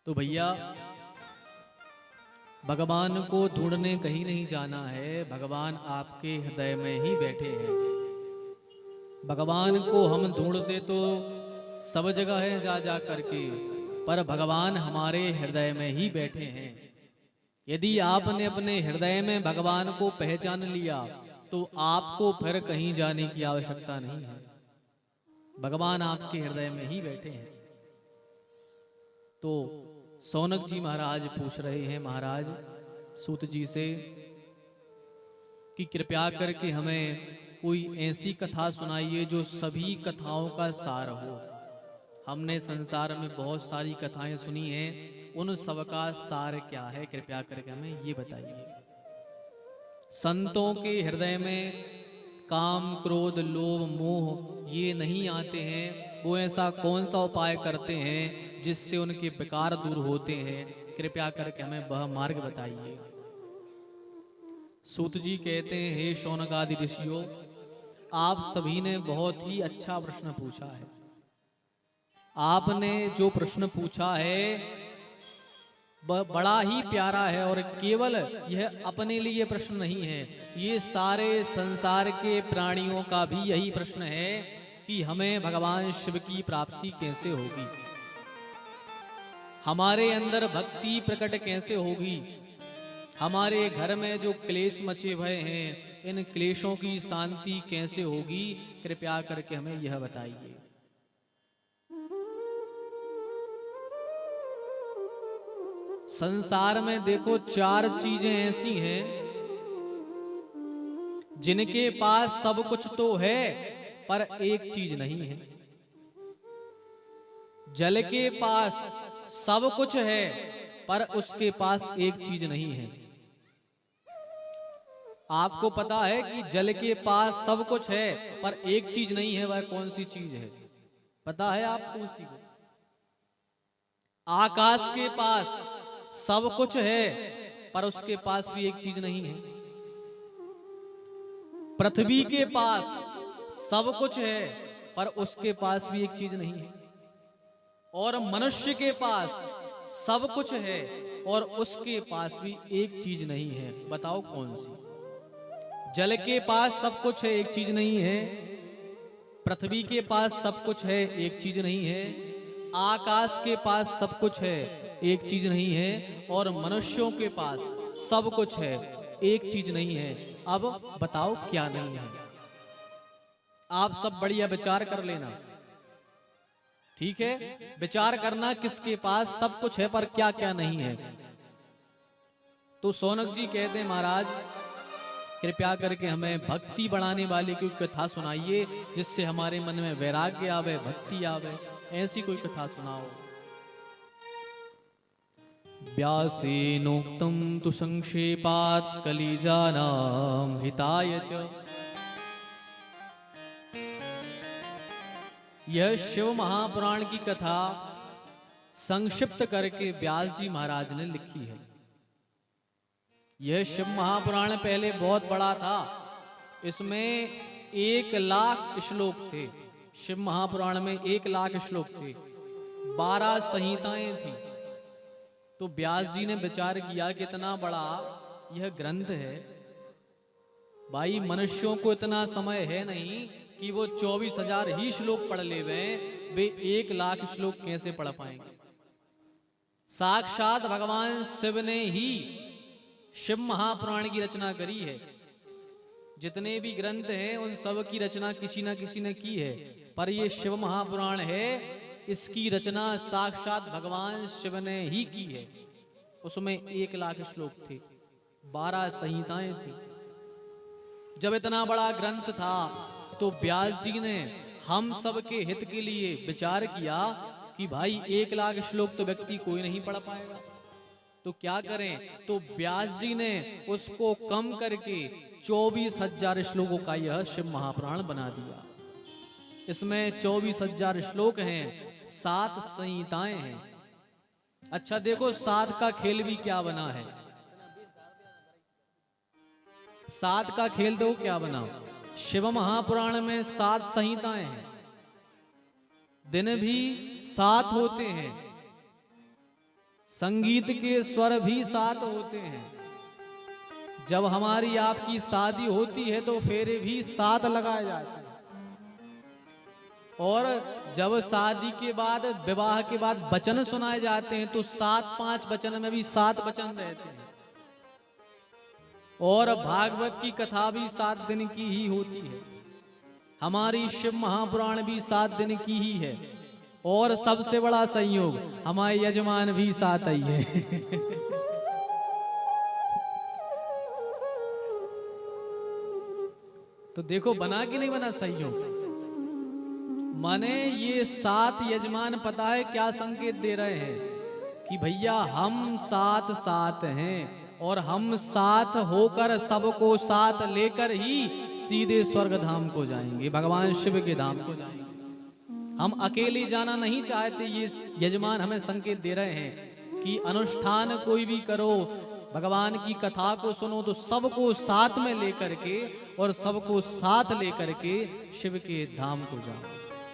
तो भैया भगवान को ढूंढने कहीं नहीं जाना है, भगवान आपके हृदय में ही बैठे हैं। भगवान को हम ढूंढते तो सब जगह है जा जा करके, पर भगवान हमारे हृदय में ही बैठे हैं। यदि आपने अपने हृदय में भगवान को पहचान लिया तो आपको फिर कहीं जाने की आवश्यकता नहीं है। भगवान आपके हृदय में ही बैठे हैं। तो सौनक जी महाराज पूछ रहे हैं महाराज सूत जी से कि कृपया करके हमें कोई ऐसी कथा सुनाइए जो सभी कथाओं का सार हो। हमने संसार में बहुत सारी कथाएं सुनी हैं, उन सब का सार क्या है, कृपया करके हमें ये बताइए। संतों के हृदय में काम क्रोध लोभ मोह ये नहीं आते हैं, वो ऐसा कौन सा उपाय करते हैं जिससे उनके विकार दूर होते हैं, कृपया करके हमें वह मार्ग बताइए। सूत जी कहते हैं, हे शौनक आदि ऋषियों, आप सभी ने बहुत ही अच्छा प्रश्न पूछा है। आपने जो प्रश्न पूछा है वह बड़ा ही प्यारा है, और केवल यह अपने लिए प्रश्न नहीं है, ये सारे संसार के प्राणियों का भी यही प्रश्न है कि हमें भगवान शिव की प्राप्ति कैसे होगी, हमारे अंदर भक्ति प्रकट कैसे होगी, हमारे घर में जो क्लेश मचे हुए हैं इन क्लेशों की शांति कैसे होगी, कृपया करके हमें यह बताइए। संसार में देखो चार चीजें ऐसी हैं जिनके पास सब कुछ तो है पर एक चीज नहीं है। जल के पास सब कुछ है पर उसके पास एक चीज नहीं है। आपको पता है कि जल के पास सब कुछ है पर एक चीज नहीं है, वह कौन सी चीज है पता है आपको? उसी को आकाश के पास सब कुछ है पर उसके पास भी एक चीज नहीं है। पृथ्वी के पास सब कुछ है पर उसके पास भी एक चीज नहीं है। और मनुष्य के पास सब कुछ है और उसके पास भी एक चीज नहीं है, बताओ कौन सी? जल के पास सब कुछ है, एक चीज नहीं है। पृथ्वी के पास सब कुछ है, एक चीज नहीं है। आकाश के पास सब कुछ है, एक चीज नहीं है। और मनुष्यों के पास सब कुछ है, एक चीज नहीं है। अब बताओ क्या नहीं है? आप सब बढ़िया विचार कर लेना, ठीक है? विचार करना किसके पास सब कुछ है पर क्या क्या नहीं है। तो सौनक जी कहते हैं, महाराज कृपया करके हमें भक्ति बढ़ाने वाली कोई कथा सुनाइए जिससे हमारे मन में वैराग्य आवे, भक्ति आवे, ऐसी कोई कथा सुनाओ। व्यासेनोक्तं तु संक्षेपात् कलिजानां हिताय च। यह शिव महापुराण की कथा संक्षिप्त करके व्यास जी महाराज ने लिखी है। यह शिव महापुराण पहले बहुत बड़ा था, इसमें 1,00,000 श्लोक थे। शिव महापुराण में 1,00,000 श्लोक थे, 12 संहिताएं थी। तो व्यास जी ने विचार किया कि इतना बड़ा यह ग्रंथ है, भाई मनुष्यों को इतना समय है नहीं कि वो 24,000 ही श्लोक पढ़ ले, वे 1,00,000 श्लोक कैसे पढ़ पाएंगे? साक्षात भगवान शिव ने ही शिव महापुराण की रचना करी है। जितने भी ग्रंथ हैं उन सब की रचना किसी न किसी ने की है, पर ये शिव महापुराण है, इसकी रचना साक्षात भगवान शिव ने ही की है। उसमें 1,00,000 श्लोक थे, 12 संहिताएं थी। जब इतना बड़ा ग्रंथ था तो व्यास जी ने हम सब के हित के लिए विचार किया कि भाई 1,00,000 श्लोक तो व्यक्ति कोई नहीं पढ़ पाएगा, तो क्या करें? तो व्यास जी ने उसको कम करके 24,000 श्लोकों का यह शिव महापुराण बना दिया। इसमें 24,000 श्लोक हैं, 7 संहिताएं हैं। अच्छा देखो 7 का खेल भी क्या बना है। 7 का खेल देखो क्या बना। शिव महापुराण में 7 संहिताएं हैं, दिन भी 7 होते हैं, संगीत के स्वर भी सात होते हैं। जब हमारी आपकी शादी होती है तो फेरे भी सात लगाए जाते हैं, और जब शादी के बाद, विवाह के बाद वचन सुनाए जाते हैं तो 7-5 वचन में भी 7 वचन रहते हैं। और भागवत की कथा भी 7 दिन की ही होती है। हमारी शिव महापुराण भी 7 दिन की ही है। और सबसे बड़ा संयोग, हमारे यजमान भी 7 ही है। तो देखो बना कि नहीं बना संयोग। माने ये 7 यजमान पता है क्या संकेत दे रहे हैं कि भैया हम 7 हैं, और हम 7 होकर सबको साथ लेकर ही सीधे स्वर्ग धाम को जाएंगे, भगवान शिव के धाम को जाएंगे। हम अकेले जाना नहीं चाहते। ये यजमान हमें संकेत दे रहे हैं कि अनुष्ठान कोई भी करो, भगवान की कथा को सुनो तो सबको साथ में लेकर के, और सबको साथ लेकर के शिव के धाम को जाओ।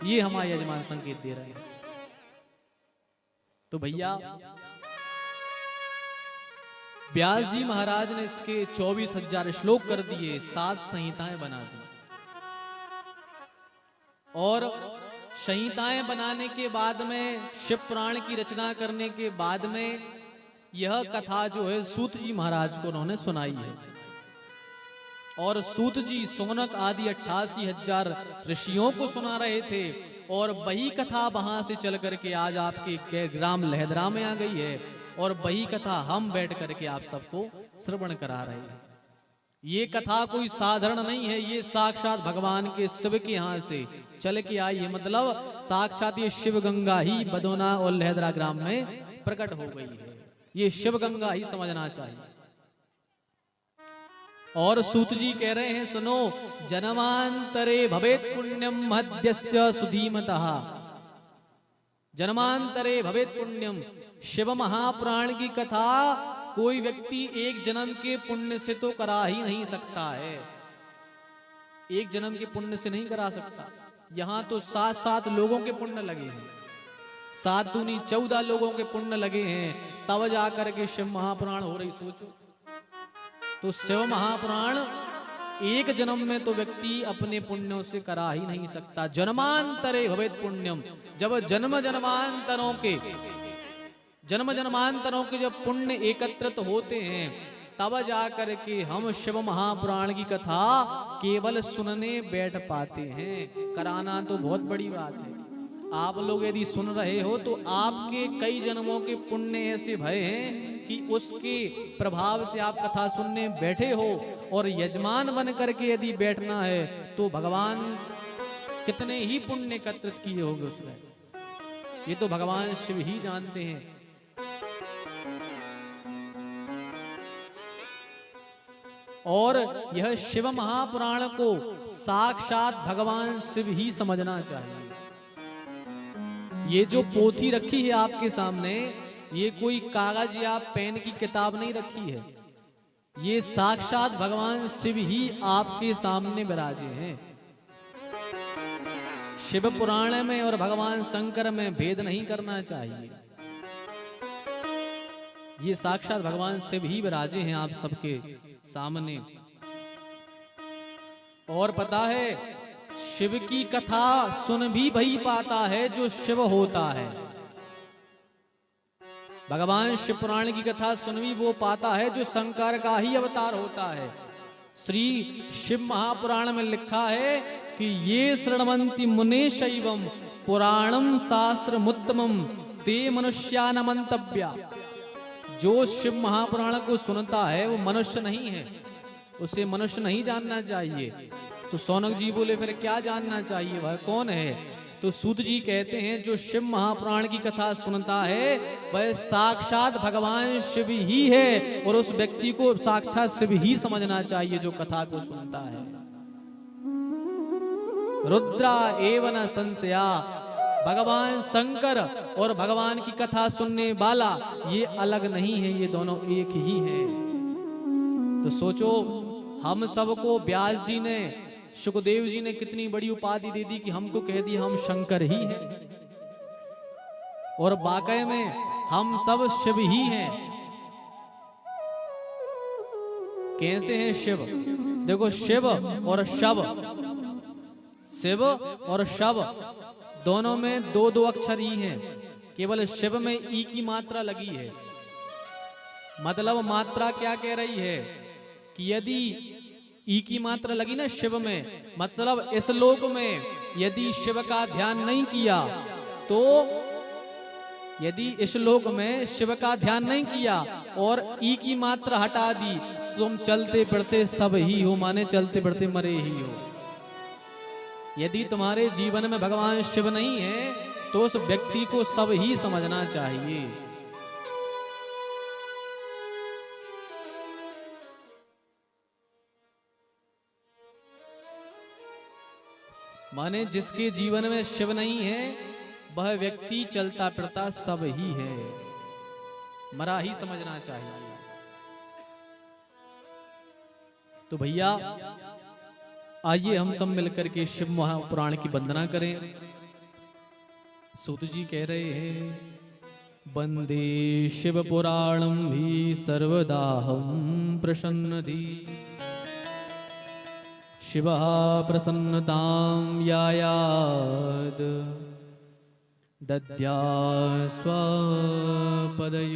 ये हमारे यजमान संकेत दे रहे हैं। तो भैया व्यास जी महाराज ने इसके 24,000 श्लोक कर दिए, 7 संहिताएं बना दी। और संहिताएं बनाने के बाद में, शिव पुराण की रचना करने के बाद में, यह कथा जो है सूत जी महाराज को उन्होंने सुनाई है। और सूत जी सोनक आदि 88,000 ऋषियों को सुना रहे थे। और वही कथा वहां से चल करके आज आपके ग्राम लहदरा में आ गई है, और वही कथा हम बैठ करके आप सबको श्रवण करा रहे हैं। ये कथा कोई साधारण नहीं है, ये साक्षात भगवान के शिव के यहाँ से चल के आई है। मतलब साक्षात ये शिव गंगा ही बदोना और लहदरा ग्राम में प्रकट हो गई है। ये शिव गंगा ही समझना चाहिए। और सूत जी कह रहे हैं, सुनो, जन्मांतरे भवेत पुण्यम मध्यस्य सुधीमतः। जन्मांतरे भवेत पुण्यम, शिव महापुराण की कथा कोई व्यक्ति एक जन्म के पुण्य से तो करा ही नहीं सकता है। एक जन्म के पुण्य से नहीं करा सकता। यहाँ तो 7-7 लोगों के पुण्य लगे हैं, 7 दूनी 14 लोगों के पुण्य लगे हैं, तब जाकर के शिव महापुराण हो रही। सोचो तो शिव महापुराण एक जन्म में तो व्यक्ति अपने पुण्यों से करा ही नहीं सकता। जन्मांतरे भवेत पुण्यम, जब जन्म जन्मांतरों के जब पुण्य एकत्रित होते हैं, तब जाकर के हम शिव महापुराण की कथा केवल सुनने बैठ पाते हैं। कराना तो बहुत बड़ी बात है। आप लोग यदि सुन रहे हो तो आपके कई जन्मों के पुण्य ऐसे भय हैं कि उसके प्रभाव से आप कथा सुनने बैठे हो। और यजमान बन करके यदि बैठना है तो भगवान कितने ही पुण्य एकत्रित किए होंगे उसमें, ये तो भगवान शिव ही जानते हैं। और यह शिव महापुराण को साक्षात भगवान शिव ही समझना चाहिए। ये जो पोथी रखी है आपके सामने, ये कोई कागज या पेन की किताब नहीं रखी है। ये साक्षात भगवान शिव ही आपके सामने विराजे हैं। शिव पुराण में और भगवान शंकर में भेद नहीं करना चाहिए। ये साक्षात भगवान शिव ही विराजे हैं आप सबके सामने। और पता है, शिव की कथा सुन भी वही पाता है जो शिव होता है। भगवान शिव पुराण की कथा सुन भी वो पाता है जो शंकर का ही अवतार होता है। श्री शिव महापुराण में लिखा है कि ये शृण्वन्ति मुने शैवम पुराणम शास्त्र मुत्तमम ते मनुष्यान मंतव्या। जो शिव महापुराण को सुनता है वो मनुष्य नहीं है, उसे मनुष्य नहीं जानना चाहिए। तो सौनक जी बोले फिर क्या जानना चाहिए, वह कौन है? तो सूत जी कहते हैं जो शिव महापुराण की कथा सुनता है वह साक्षात भगवान शिव ही है, और उस व्यक्ति को साक्षात शिव ही समझना चाहिए जो कथा को सुनता है। रुद्रा एवं संशया, भगवान शंकर और भगवान की कथा सुनने वाला ये अलग नहीं है, ये दोनों एक ही हैं। तो सोचो, हम सबको व्यास जी ने, सुखदेव जी ने कितनी बड़ी उपाधि दे दी कि हमको कह दिया हम शंकर ही हैं। और वाकई में हम सब शिव ही हैं। कैसे हैं शिव? देखो, शिव और शव, शिव और शव दोनों में दो दो अक्षर ही हैं। केवल शिव में ई की मात्रा लगी है। मतलब मात्रा क्या कह रही है कि यदि ई की मात्रा लगी ना शिव में, मतलब इस लोक में यदि शिव का ध्यान नहीं किया, तो यदि इस लोक में शिव का ध्यान नहीं किया और ई की मात्रा हटा दी, तुम चलते फिरते सब ही हो, माने चलते फिरते मरे ही हो। यदि तुम्हारे जीवन में भगवान शिव नहीं है तो उस व्यक्ति को सब ही समझना चाहिए। माने जिसके जीवन में शिव नहीं है वह व्यक्ति चलता फिरता सब ही है, मरा ही समझना चाहिए। तो भैया आइए हम सब मिलकर के शिव महापुराण की वंदना करें। सूत जी कह रहे हैं, वंदे शिव पुराणम भी सर्वदाहम प्रसन्नधि, शिवः प्रसन्नतां यायाद दद्या स्वपदयोरतिम्।